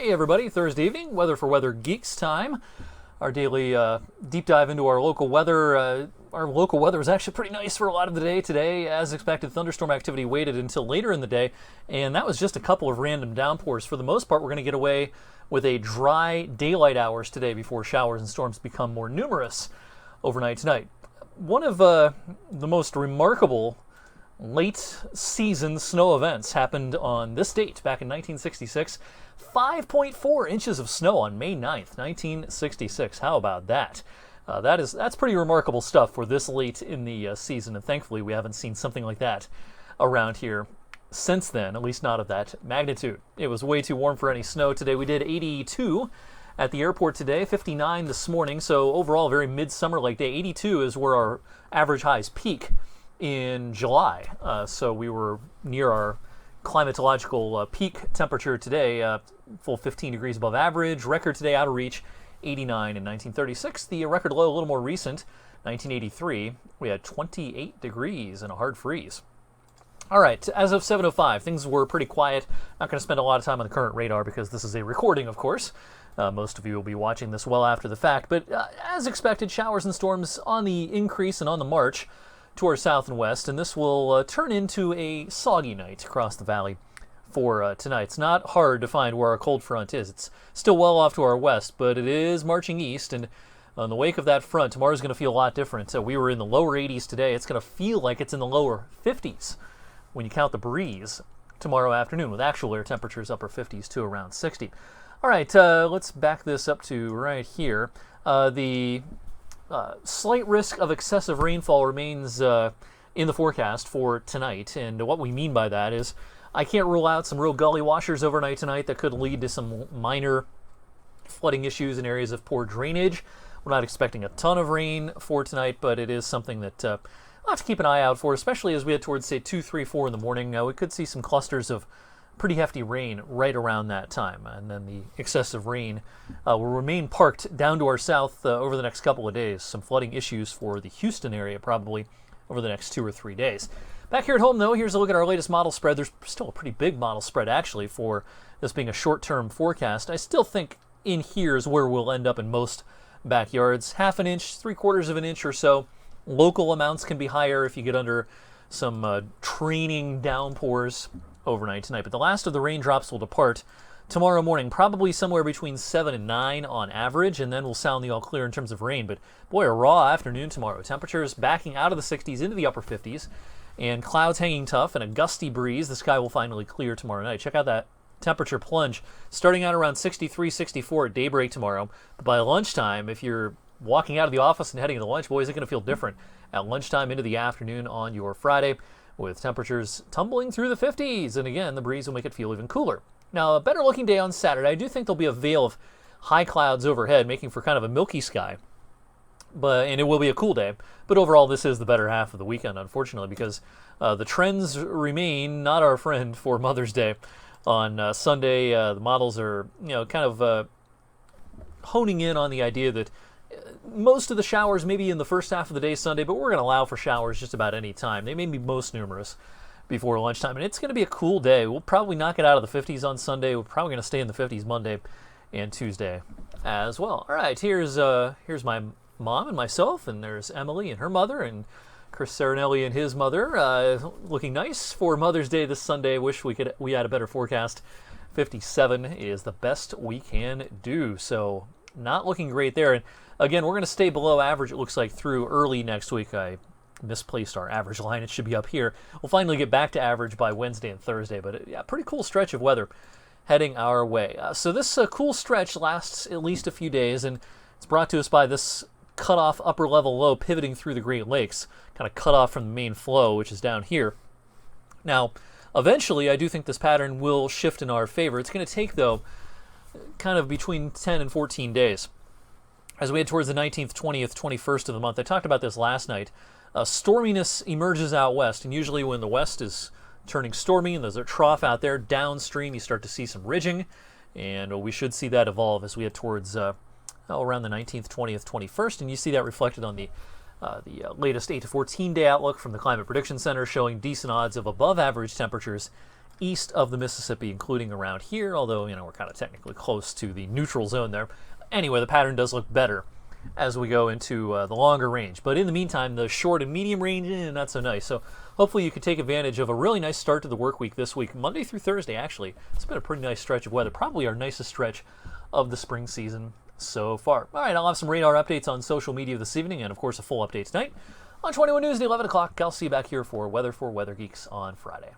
Hey everybody, Thursday evening, Weather for Weather Geeks time. Our daily deep dive into our local weather. Our local weather was actually pretty nice for a lot of the day today. As expected, thunderstorm activity waited until later in the day, and that was just a couple of random downpours. For the most part, we're going to get away with a dry daylight hours today before showers and storms become more numerous overnight tonight. One of the most remarkable late season snow events happened on this date back in 1966. 5.4 inches of snow on May 9th, 1966. How about that? That's pretty remarkable stuff for this late in the season, and thankfully we haven't seen something like that around here since then, at least not of that magnitude. It was way too warm for any snow today. We did 82 at the airport today, 59 this morning, so overall very midsummer-like day. 82 is where our average highs peak in July, so we were near our climatological peak temperature today, full 15 degrees above average. Record today out of reach, 89 in 1936. The record low a little more recent, 1983, we had 28 degrees and a hard freeze. All right, as of 7:05, things were pretty quiet. Not going to spend a lot of time on the current radar because this is a recording, of course. Most of you will be watching this well after the fact, but as expected, showers and storms on the increase and on the march to our south and west, and this will turn into a soggy night across the valley for tonight. It's not hard to find where our cold front is. It's still well off to our west, but it is marching east, and in the wake of that front, tomorrow's going to feel a lot different. We were in the lower 80s today. It's going to feel like it's in the lower 50s when you count the breeze tomorrow afternoon, with actual air temperatures upper 50s to around 60. All right, let's back this up to right here. The slight risk of excessive rainfall remains in the forecast for tonight, and what we mean by that is I can't rule out some real gully washers overnight tonight that could lead to some minor flooding issues in areas of poor drainage. We're not expecting a ton of rain for tonight, but it is something that we'll have to keep an eye out for, especially as we head towards, say, 2, 3, 4 in the morning. We could see some clusters of pretty hefty rain right around that time, and then the excessive rain will remain parked down to our south over the next couple of days. Some flooding issues for the Houston area probably over the next 2 or 3 days. Back here at home, though, here's a look at our latest model spread. There's still a pretty big model spread, actually, for this being a short-term forecast. I still think in here is where we'll end up in most backyards. 1/2 inch, 3/4 of an inch or so. Local amounts can be higher if you get under some training downpours overnight tonight, but the last of the raindrops will depart tomorrow morning, probably somewhere between 7 and 9 on average, and then we'll sound the all clear in terms of rain. But boy, a raw afternoon tomorrow. Temperatures backing out of the 60s into the upper 50s, and clouds hanging tough and a gusty breeze. The sky will finally clear tomorrow night. Check out that temperature plunge, starting out around 63, 64 at daybreak tomorrow. But by lunchtime, if you're walking out of the office and heading to lunch, boy, is it going to feel different at lunchtime into the afternoon on your Friday, with temperatures tumbling through the 50s, and again, the breeze will make it feel even cooler. Now, a better looking day on Saturday. I do think there'll be a veil of high clouds overhead, making for kind of a milky sky, and it will be a cool day. But overall, this is the better half of the weekend, unfortunately, because the trends remain not our friend for Mother's Day. On Sunday, the models are, kind of honing in on the idea that most of the showers may be in the first half of the day Sunday, but we're going to allow for showers just about any time. They may be most numerous before lunchtime, and it's going to be a cool day. We'll probably knock it out of the 50s on Sunday. We're probably going to stay in the 50s Monday and Tuesday as well. All right, here's my mom and myself, and there's Emily and her mother, and Chris Serenelli and his mother, looking nice for Mother's Day this Sunday. Wish we had a better forecast. 57 is the best we can do, so not looking great there. And again, we're going to stay below average, it looks like, through early next week. I misplaced our average line. It should be up here. We'll finally get back to average by Wednesday and Thursday, but yeah, pretty cool stretch of weather heading our way. So this cool stretch lasts at least a few days, and it's brought to us by this cut-off upper-level low pivoting through the Great Lakes, kind of cut off from the main flow, which is down here. Now, eventually, I do think this pattern will shift in our favor. It's going to take, though, kind of between 10 and 14 days. As we head towards the 19th, 20th, 21st of the month, I talked about this last night. Storminess emerges out west, and usually when the west is turning stormy and there's a trough out there, downstream you start to see some ridging, and we should see that evolve as we head towards around the 19th, 20th, 21st, and you see that reflected on the latest 8 to 14 day outlook from the Climate Prediction Center, showing decent odds of above average temperatures east of the Mississippi, including around here, although, we're kind of technically close to the neutral zone there. Anyway, the pattern does look better as we go into the longer range. But in the meantime, the short and medium range, not so nice. So hopefully you can take advantage of a really nice start to the work week this week, Monday through Thursday, actually. It's been a pretty nice stretch of weather, probably our nicest stretch of the spring season so far. All right, I'll have some radar updates on social media this evening, and of course a full update tonight on 21 News at 11 o'clock. I'll see you back here for Weather Geeks on Friday.